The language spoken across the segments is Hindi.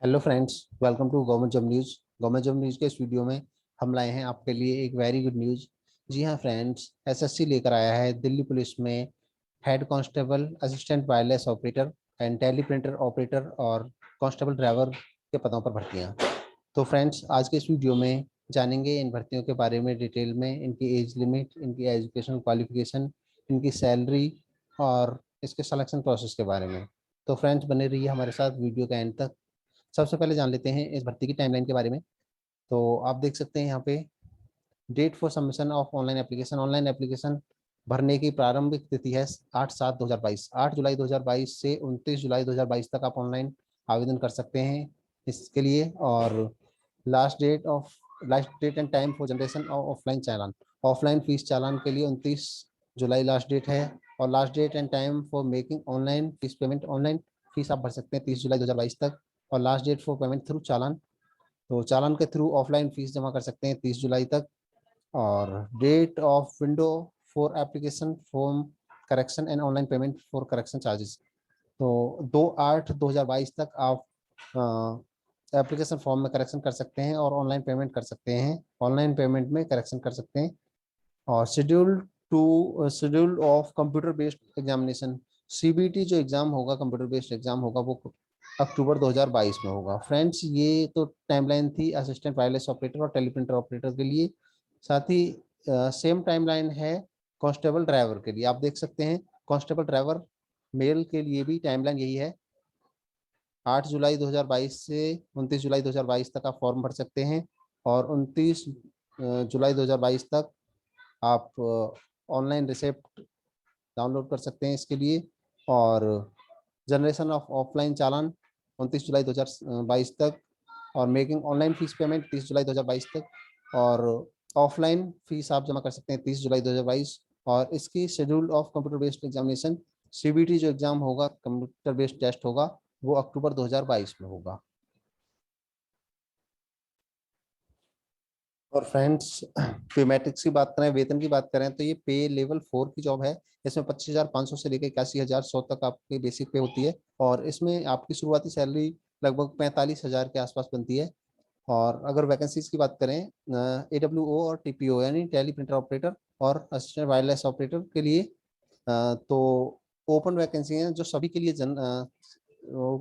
Hello friends, welcome to government job news. Government job news के इस वीडियो में हम लाए हैं आपके लिए एक वेरी गुड न्यूज़। जी हाँ फ्रेंड्स, एसएससी लेकर आया है दिल्ली पुलिस में head constable, assistant wireless operator and teleprinter operator और कांस्टेबल ड्राइवर के पदों पर भर्तियाँ। तो फ्रेंड्स, आज के इस वीडियो में जानेंगे इन भर्तियों के बारे में डिटेल में, इनकी एज लिमिट, इनकी एजुकेशन क्वालिफिकेशन, इनकी सैलरी और इसके सिलेक्शन प्रोसेस के बारे में। तो फ्रेंड्स, बने रहिए हमारे साथ वीडियो का एंड तक। सबसे पहले जान लेते हैं इस भर्ती की टाइमलाइन के बारे में। तो आप देख सकते हैं यहाँ पे date for submission of online application. Online application भरने की प्रारंभिक तिथि है 8/7/2022। 8 जुलाई 2022 से 29 जुलाई 2022 तक आप ऑनलाइन आवेदन कर सकते हैं इसके लिए। और last date and time for generation of offline challan. Offline fees challan के लिए 29 जुलाई लास्ट डेट है। और last date and time for making online fees payment. Online fees आप भर सकते हैं 30 जुलाई 2022 तक। और last date for payment through challan, तो चालान के थ्रू ऑफलाइन फीस जमा कर सकते हैं 30 जुलाई तक। और date of window for application form correction and online payment for correction charges. तो 2/8/2022 तक आप एप्लीकेशन फॉर्म में करेक्शन कर सकते हैं और ऑनलाइन पेमेंट कर सकते हैं। ऑनलाइन पेमेंट में करेक्शन कर सकते हैं। और schedule of computer based examination, CBT जो एग्जाम होगा, कंप्यूटर बेस्ड एग्जाम होगा, वो अक्टूबर 2022 में होगा। फ्रेंड्स, ये तो टाइमलाइन थी असिस्टेंट वायरलेस ऑपरेटर और टेलीप्रिंटर ऑपरेटर के लिए। साथ ही सेम टाइमलाइन है कांस्टेबल ड्राइवर के लिए। आप देख सकते हैं कांस्टेबल ड्राइवर मेल के लिए भी टाइमलाइन यही है। 8 जुलाई 2022 से 29 जुलाई 2022 तक आप फॉर्म भर सकते हैं। और 29 जुलाई 2022 तक आप ऑनलाइन रिसिप्ट डाउनलोड कर सकते हैं इसके लिए। और जनरेशन ऑफ ऑफलाइन चालान 29 जुलाई 2022 तक। और मेकिंग ऑनलाइन फीस पेमेंट 30 जुलाई 2022 तक। और ऑफलाइन फीस आप जमा कर सकते हैं 30 जुलाई 2022। और इसकी schedule of computer based examination, CBT जो एग्जाम होगा, कंप्यूटर बेस्ड टेस्ट होगा, वो अक्टूबर 2022 में होगा। और फ्रेंड्स, पे मैट्रिक्स की बात करें, वेतन की बात करें, तो ये पे लेवल 4 की जॉब है। इसमें 25,500 से लेकर 81,100 तक आपकी बेसिक पे होती है। और इसमें आपकी शुरुआती सैलरी लगभग 45,000 के आसपास बनती है। और अगर वैकेंसीज की बात करें, AWO और TPO यानी टेली प्रिंटर ऑपरेटर और असिस्टेंट वायरलेस ऑपरेटर के लिए, तो ओपन वैकेंसी हैं जो सभी के लिए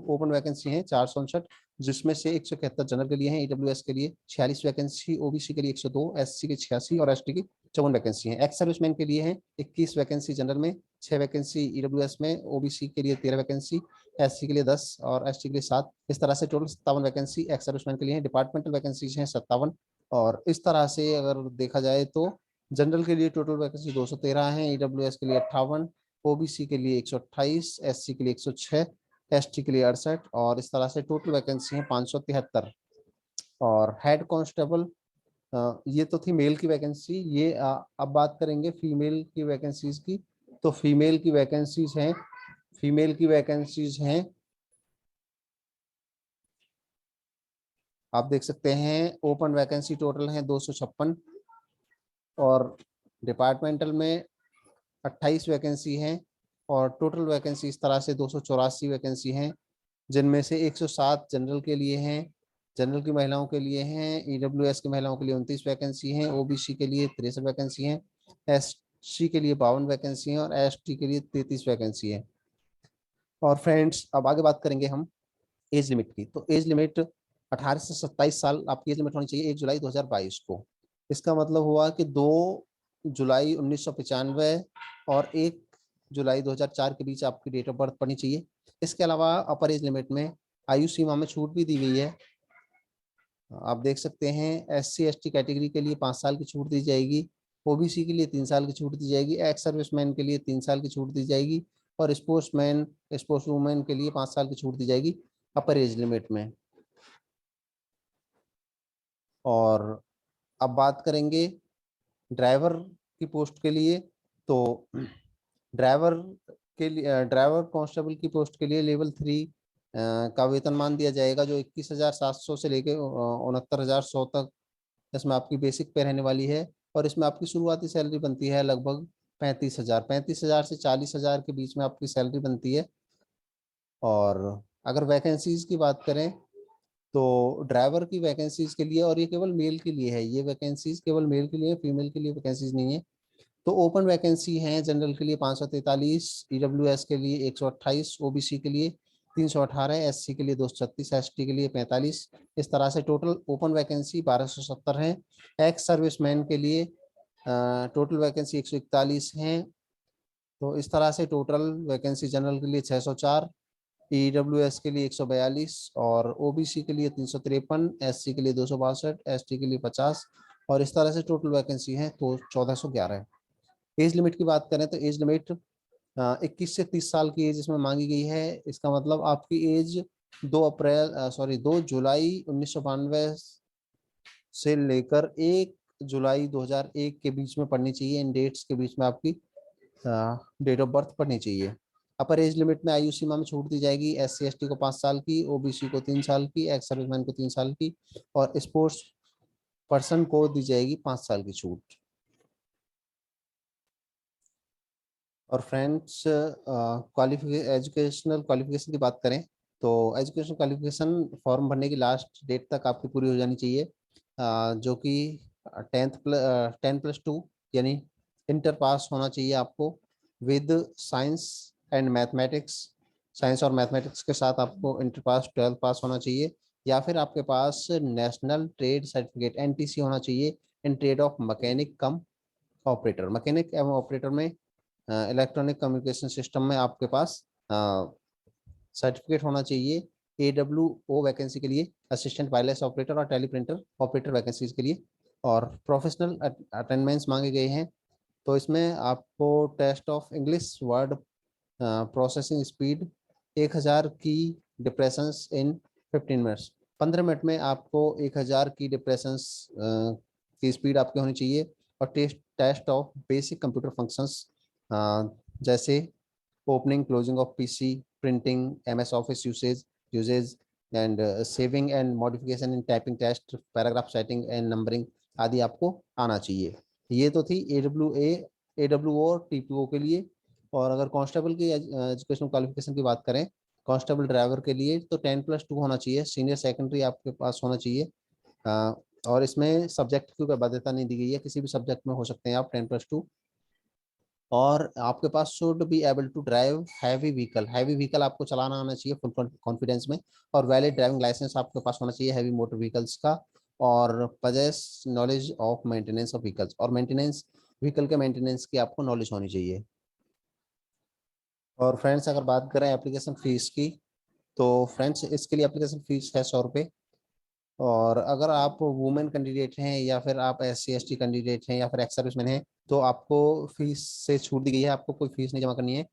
ओपन वैकेंसी हैं 459, जिसमें से 171 जनरल के लिए हैं। EWS के लिए 46 वैकेंसी, OBC के लिए 102, SC के 86 और ST की 54 वैकेंसी हैं। एक्स सर्विसमैन के लिए हैं 21 वैकेंसी जनरल में, 6 वैकेंसी EWS में, OBC के लिए 13 वैकेंसी, SC के लिए 10 और ST के लिए 7। इस तरह से टोटल 57 वैकेंसी एक्स सर्विसमैन के लिए हैं। डिपार्टमेंटल वैकेंसीज हैं 57। और इस तरह से अगर देखा जाए तो जनरल के लिए टोटल वैकेंसी 213 है, EWS के लिए 58, OBC के लिए 128, SC के लिए 106, ST के लिए 68। और इस तरह से टोटल वैकेंसी है 573। और हेड कांस्टेबल, ये तो थी मेल की वैकेंसी। ये अब बात करेंगे फीमेल की वैकेंसीज की। तो फीमेल की वैकेंसीज हैं, आप देख सकते हैं ओपन वैकेंसी टोटल है 256। और डिपार्टमेंटल में 28 वैकेंसी हैं। और टोटल वैकेंसी इस तरह से 284 वैकेंसी हैं, जिनमें से 107 जनरल के लिए हैं, जनरल की महिलाओं के लिए हैं। EWS की महिलाओं के लिए 29 वैकेंसी हैं, OBC के लिए 63 वैकेंसी हैं, SC के लिए 52 वैकेंसी हैं और ST के लिए 33 वैकेंसी है। और फ्रेंड्स, अब आगे बात करेंगे हम एज लिमिट की। तो एज लिमिट 18 से 27 साल आपकी एज लिमिट होनी चाहिए 1 जुलाई 2022 को। इसका मतलब हुआ कि 2 जुलाई 1995 और 1 जुलाई 2004 के बीच आपकी डेट ऑफ बर्थ पड़नी चाहिए। इसके अलावा अपर एज लिमिट में आयु सीमा में छूट भी दी गई है। आप देख सकते हैं SC ST कैटेगरी के लिए 5 साल की छूट दी जाएगी, OBC के लिए 3 साल की छूट दी जाएगी, एक्स सर्विसमैन के लिए 3 साल की छूट दी जाएगी, और स्पोर्ट्स वुमेन के लिए 5 साल की छूट दी जाएगी अपर एज लिमिट में। और अब बात करेंगे ड्राइवर की पोस्ट के लिए। तो ड्राइवर ड्राइवर कांस्टेबल की पोस्ट के लिए लेवल 3 का वेतनमान दिया जाएगा, जो 21,700 से लेकर 69,100 तक इसमें आपकी बेसिक पे रहने वाली है। और इसमें आपकी शुरुआती सैलरी बनती है लगभग 35,000 से 40,000 के बीच में आपकी सैलरी बनती है। और अगर वैकेंसीज की बात करें तो ड्राइवर की वैकेंसीज के लिए, और ये केवल मेल के लिए है, ये वैकेंसीज केवल मेल के लिए, फीमेल के लिए वैकेंसीज नहीं है। तो ओपन वैकेंसी है जनरल के लिए 543, ईडब्ल्यूएस के लिए 128, ओबीसी के लिए 318, एससी के लिए 236, एसटी के लिए 45। इस तरह से टोटल ओपन वैकेंसी 1270 है। एक्स सर्विसमैन के लिए टोटल वैकेंसी 141 है। तो इस तरह से टोटल वैकेंसी जनरल के लिए 604, ईडब्ल्यूएस के लिए 142, और ओबीसी के लिए 353, एससी के लिए 262, एसटी के लिए 50। और इस तरह से टोटल वैकेंसी है तो 1411 है। एज लिमिट की बात करें तो एज लिमिट 21 से 30 साल की एज इसमें मांगी गई है। इसका मतलब आपकी एज 2 जुलाई 1992 से लेकर 1 जुलाई 2001 के बीच में पढ़नी चाहिए। इन डेट्स के बीच में आपकी डेट ऑफ बर्थ पढ़नी चाहिए। अपर एज लिमिट में आयु सीमा में छूट दी जाएगी। एससी एसटी को 5 साल की, ओबीसी को 3 साल की, एक्स सर्विसमैन को 3 साल की, और स्पोर्ट्स पर्सन को दी जाएगी 5 साल की छूट। और फ्रेंड्स, एजुकेशनल क्वालिफिकेशन की बात करें तो एजुकेशन क्वालिफिकेशन फॉर्म भरने की लास्ट डेट तक आपकी पूरी हो जानी चाहिए, जो कि 10+2 यानी इंटर पास होना चाहिए आपको with science and mathematics. Science और मैथमेटिक्स के साथ आपको इंटर पास 12 पास होना चाहिए, या फिर आपके पास नेशनल ट्रेड सर्टिफिकेट एनटीसी होना चाहिए in trade off mechanic come operator. Mechanic एवं ऑपरेटर में इलेक्ट्रॉनिक कम्युनिकेशन सिस्टम में आपके पास सर्टिफिकेट होना चाहिए। AWO वैकेंसी के लिए, असिस्टेंट वायरलेस ऑपरेटर और टेलीप्रिंटर ऑपरेटर वैकेंसीज के लिए। और प्रोफेशनल अटेंडेंस मांगे गए हैं। तो इसमें आपको test of English word processing speed 1000 की डिप्रेशंस इन 15 मिनट्स। 15 मिनट में आपको 1000 की डिप्रेशंस की स्पीड आपकी होनी चाहिए। और test of basic computer functions जैसे opening closing of PC, printing, MS office usage usage and saving and modification in typing test, paragraph setting and numbering आदि आपको आना चाहिए। ये तो थी AWO और TPO के लिए। और अगर कांस्टेबल की एजुकेशन क्वालिफिकेशन की बात करें, कांस्टेबल ड्राइवर के लिए तो 10+2 होना चाहिए, सीनियर सेकेंडरी आपके पास होना चाहिए। अ, और इसमें सब्जेक्ट की कोई बाध्यता नहीं दी गई है, किसी भी सब्जेक्ट में हो सकते हैं आप 10+2। और आपके पास should be able to drive heavy vehicle, heavy vehicle आपको चलाना आना चाहिए फुल कॉन्फिडेंस में। और वैलिड ड्राइविंग लाइसेंस आपके पास होना चाहिए हैवी मोटर व्हीकल्स का। और possess knowledge of maintenance of vehicles, और मेंटेनेंस व्हीकल के मेंटेनेंस की आपको नॉलेज होनी चाहिए। और फ्रेंड्स, अगर बात करें एप्लीकेशन फीस की, तो फ्रेंड्स इसके लिए एप्लीकेशन फीस है 100 रुपये। और अगर आप वुमेन कैंडिडेट हैं, या फिर आप SC ST कैंडिडेट हैं, या फिर एक्स सर्विसमैन हैं, तो आपको फीस से छूट दी गई है, आपको कोई फीस नहीं जमा करनी है।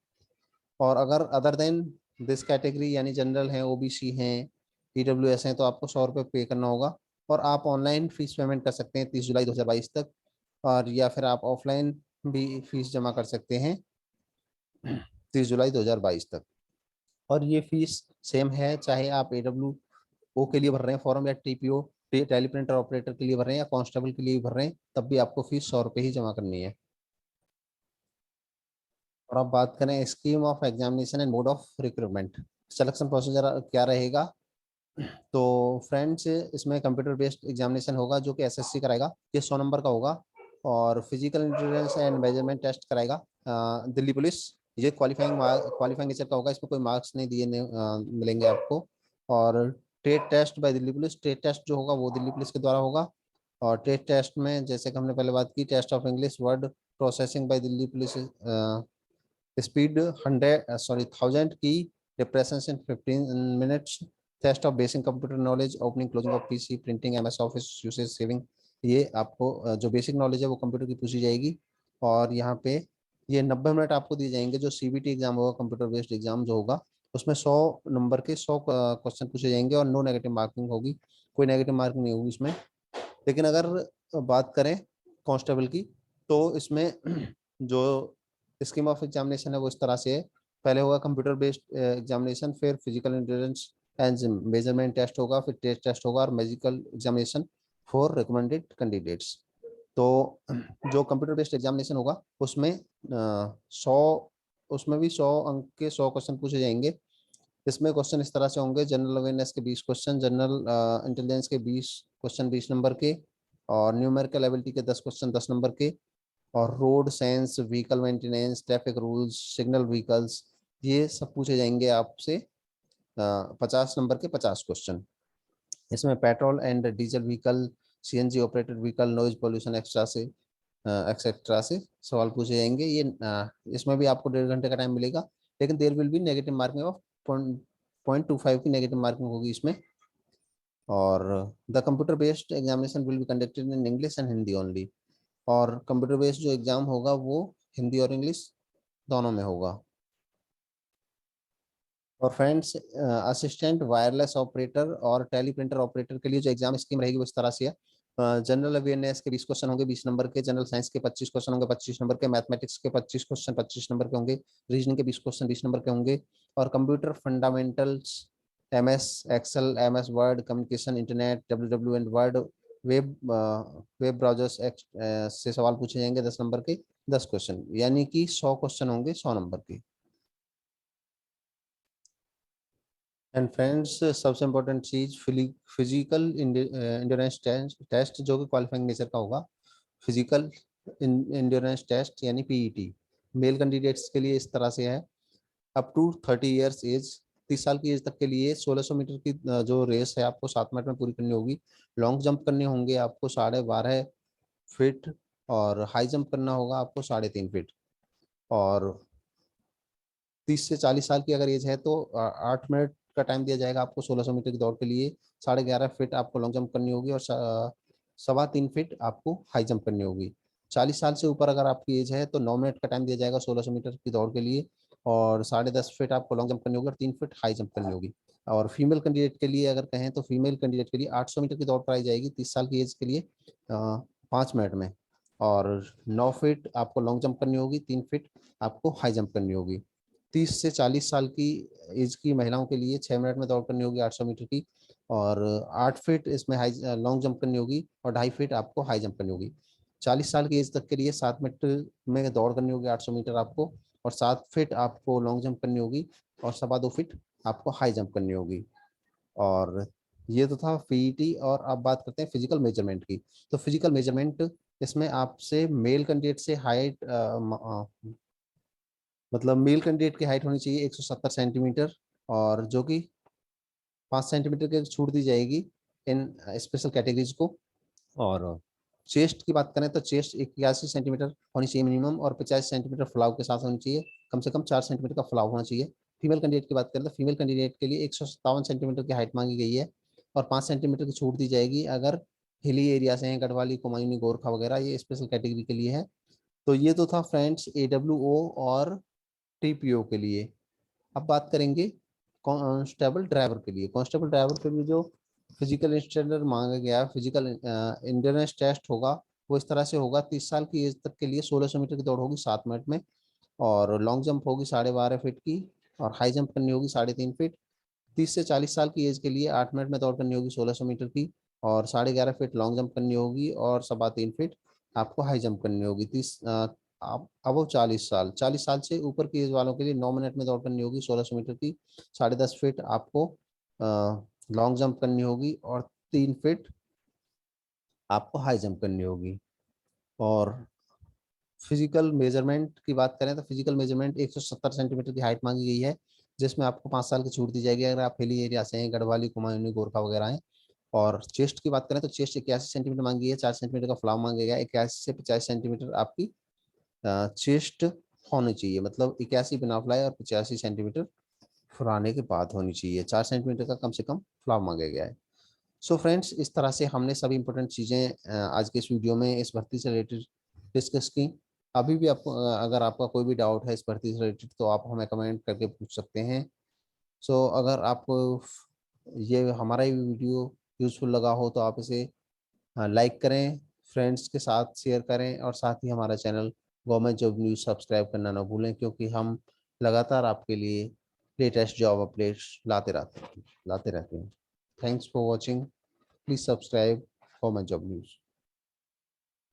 और अगर अदर देन दिस कैटेगरी यानी जनरल हैं, ओबीसी हैं, EWS हैं, तो आपको 100 रुपये पे करना होगा। और आप ऑनलाइन फीस पेमेंट कर सकते हैं 30 जुलाई 2022 तक। और या फिर आप ऑफलाइन भी फीस जमा कर सकते हैं 30 जुलाई 2022 तक। और ये फीस सेम है, चाहे आप AWO के लिए भर रहे हैं फॉर्म, या TPO टेलीप्रिंटर ऑपरेटर के लिए भर रहे हैं, या कांस्टेबल के लिए भर रहे हैं, तब भी आपको फीस 100 रुपये ही जमा करनी है। और अब बात करें scheme of examination and mode of recruitment, selection procedure क्या रहेगा। तो फ्रेंड्स, इसमें कंप्यूटर बेस्ड एग्जामिनेशन होगा जो कि SSC कराएगा, ये 100 नंबर का होगा। और physical intelligence and measurement test कराएगा दिल्ली पुलिस। ये क्वालिफाइंग नेचर का होगा, इसमें कोई मार्क्स नहीं दिए मिलेंगे आपको। और trade test by Delhi police, trade test जो होगा वो दिल्ली पुलिस के द्वारा होगा। और ट्रेड टेस्ट में जैसे कि हमने पहले बात की, test of English word processing by Delhi police, speed 1000 की depression in 15 minutes, test of basic computer knowledge, opening closing of PC, printing, MS office usage, saving. ये आपको जो बेसिक नॉलेज है वो कंप्यूटर की पूछी जाएगी। और यहाँ पे ये 90 मिनट आपको दिए जाएंगे। जो CBT एग्जाम होगा, कंप्यूटर बेस्ड एग्जाम जो होगा, उसमें 100 नंबर के 100 क्वेश्चन पूछे जाएंगे, और नो नेगेटिव मार्किंग होगी, कोई नेगेटिव मार्किंग नहीं होगी इसमें। लेकिन अगर बात करें कांस्टेबल की, तो इसमें जो स्कीम ऑफ एग्जामिनेशन है वो इस तरह से है। पहले होगा कंप्यूटर बेस्ड एग्जामिनेशन, फिर physical intelligence and measurement test होगा, फिर टेस्ट टेस्ट होगा, और medical examination for recommended candidates. तो जो कंप्यूटर बेस्ड एग्जामिनेशन होगा उसमें 100, उसमें भी 100 अंक के 100 क्वेश्चन पूछे जाएंगे। इसमें क्वेश्चन इस तरह से होंगे, जनरल अवेयरनेस के 20 क्वेश्चन, जनरल इंटेलिजेंस के 20 क्वेश्चन 20 नंबर के, और न्यूमेरिकल एबिलिटी के 10 क्वेश्चन 10 नंबर के, और road science, vehicle maintenance, traffic rules, signal vehicles, ये सब पूछे जाएंगे आपसे 50 नंबर के 50 क्वेश्चन। इसमें petrol and diesel vehicle, CNG operated vehicle, noise pollution etcetera से सवाल पूछे जाएंगे। ये इसमें भी आपको 1.5 घंटे का टाइम मिलेगा, लेकिन there will be negative marking of 0.25 की नेगेटिव मार्किंग होगी इसमें। और the computer based examination will be conducted in English and Hindi only. और कंप्यूटर बेस्ड जो एग्जाम होगा वो हिंदी और इंग्लिश दोनों में होगा। और फ्रेंड्स, असिस्टेंट वायरलेस ऑपरेटर और टेली प्रिंटर ऑपरेटर के लिए जो एग्जाम स्कीम रहेगी वो इस तरह से है। जनरल अवेयरनेस के 20 क्वेश्चन होंगे 20 नंबर के, जनरल साइंस के 25 क्वेश्चन होंगे 25 नंबर के, मैथमेटिक्स के 25 क्वेश्चन 25 नंबर के होंगे, रीजनिंग के 20 क्वेश्चन 20 नंबर के होंगे, और computer fundamentals, MS Excel, MS Word, communication, internet, W and word, web web browsers से सवाल पूछे जाएंगे 10 नंबर के 10 क्वेश्चन, यानी कि 100 क्वेश्चन होंगे 100 नंबर के। एंड फ्रेंड्स, सबसे इम्पोर्टेंट चीज फिजिकल इंड्योरेंस टेस्ट जो कि क्वालिफाइंग नेचर का होगा। फिजिकल इंड्योरेंस टेस्ट यानी पीईटी मेल कैंडिडेट्स के लिए इस तरह से है। अप टू 30 ईयर्स एज, 30 साल की एज तक के लिए 1600 मीटर की जो रेस है आपको 7 मिनट में पूरी करनी होगी। लॉन्ग जंप करने होंगे आपको 12.5 फीट, और हाई जंप करना होगा आपको 3.5 फीट। और 30 से 40 साल की अगर एज है तो 8 मिनट का टाइम दिया जाएगा आपको 1600 मीटर की दौड़ के लिए। 11.5 फीट आपको लॉन्ग जंप करनी होगी, और 3.25 फीट आपको हाई जंप करनी होगी। 40 साल से ऊपर अगर आपकी एज है तो 9 मिनट का टाइम दिया जाएगा 1600 मीटर की दौड़ के लिए, और 10.5 फीट आपको लॉन्ग जंप करनी होगी, और 3 फीट हाई जंप करनी होगी। और फीमेल कैंडिडेट के लिए अगर कहें तो फीमेल कैंडिडेट के लिए 800 मीटर की दौड़ कराई जाएगी 30 साल की एज के लिए 5 मिनट में, और 9 फीट आपको लॉन्ग जंप करनी होगी, 3 फीट आपको हाई जंप करनी होगी। 30 से 40 साल की एज की महिलाओं के लिए 6 मिनट में दौड़ करनी होगी 800 मीटर की, और 8 फीट इसमें हाई लॉन्ग जंप करनी होगी, और 2.5 फीट आपको हाई जंप करनी होगी। 40 साल की एज तक के लिए 7 मिनट में दौड़ करनी होगी 800 मीटर आपको, और 7 फीट आपको लॉन्ग जंप करनी होगी, और 2.25 फीट आपको हाई जंप करनी होगी। और ये तो था पीईटी। और अब बात करते हैं फिजिकल मेजरमेंट की। तो फिजिकल मेजरमेंट इसमें आपसे मेल कैंडिडेट से हाइट, मतलब मेल कैंडिडेट की हाइट होनी चाहिए 170 सेंटीमीटर, और जो कि 5 सेंटीमीटर की छूट दी जाएगी इन स्पेशल कैटेगरीज को। और चेस्ट की बात करें तो चेस्ट 81 सेंटीमीटर होनी चाहिए मिनिमम, और 50 सेंटीमीटर फुलाव के साथ होनी चाहिए, कम से कम 4 सेंटीमीटर का फुलाव होना चाहिए। फीमेल कैंडिडेट की बात करें तो फीमेल कैंडिडेट के लिए 157 सेंटीमीटर की हाइट मांगी गई है, और 5 सेंटीमीटर की छूट दी जाएगी अगर हिली एरिया से हैं, गढ़वाली, कुमायूनी, गोरखा वगैरह, ये स्पेशल कैटेगरी के लिए है। तो ये तो था फ्रेंड्स AWO और टीपीओ के लिए। अब बात करेंगे कांस्टेबल ड्राइवर के लिए। कांस्टेबल ड्राइवर के लिए जो फिजिकल स्टैंडर्ड मांगा गया है, फिजिकल इंड्योरेंस टेस्ट होगा वो इस तरह से होगा। 30 साल की एज तक के लिए 1600 मीटर की दौड़ होगी 7 मिनट में, और लॉन्ग जंप होगी 12.5 फीट की, और हाई जंप करनी होगी 3.5 फीट। 30 से 40 साल की एज के लिए 8 मिनट में दौड़ करनी होगी 1600 मीटर की, और 11.5 फीट लॉन्ग जंप करनी होगी, और 3.25 फीट आपको हाई जंप करनी होगी। आप अब 40 साल से ऊपर की एज वालों के लिए 9 मिनट में दौड़ करनी होगी 1600 मीटर की, 10.5 फीट आपको लॉन्ग जंप करनी होगी, और 3 फीट आपको हाई जंप करनी होगी। और फिजिकल मेजरमेंट की बात करें तो फिजिकल मेजरमेंट 170 सेंटीमीटर की हाइट मांगी गई है, जिसमें आपको 5 साल की छूट दी जाएगी अगर आप हिली एरिया से हैं, गढ़वाली, कुमायूनी, गोरखा वगैरह हैं। और चेस्ट की बात करें तो चेस्ट 81 सेंटीमीटर मांगी है, 4 सेंटीमीटर का फलाव मांगा गया है। 81 से 50 सेंटीमीटर आपकी चेस्ट होनी चाहिए, मतलब 81 बिना फुलाए और 85 सेंटीमीटर फुलाने के बाद होनी चाहिए। 4 सेंटीमीटर का कम से कम फुलाव मांगा गया है। सो फ्रेंड्स, इस तरह से हमने सभी इंपॉर्टेंट चीज़ें आज के इस वीडियो में इस भर्ती से रिलेटेड डिस्कस की। अभी भी आपको अगर आपका कोई भी डाउट है इस भर्ती से रिलेटेड तो आप हमें कमेंट करके पूछ सकते हैं। सो अगर आपको ये हमारा ये वीडियो यूजफुल लगा हो तो आप इसे लाइक करें, फ्रेंड्स के साथ शेयर करें, और साथ ही हमारा channel government job news subscribe करना ना भूलें, क्योंकि हम लगातार आपके लिए लेटेस्ट जॉब अपडेट्स लाते रहते हैं। Thanks for watching. Please subscribe government job news.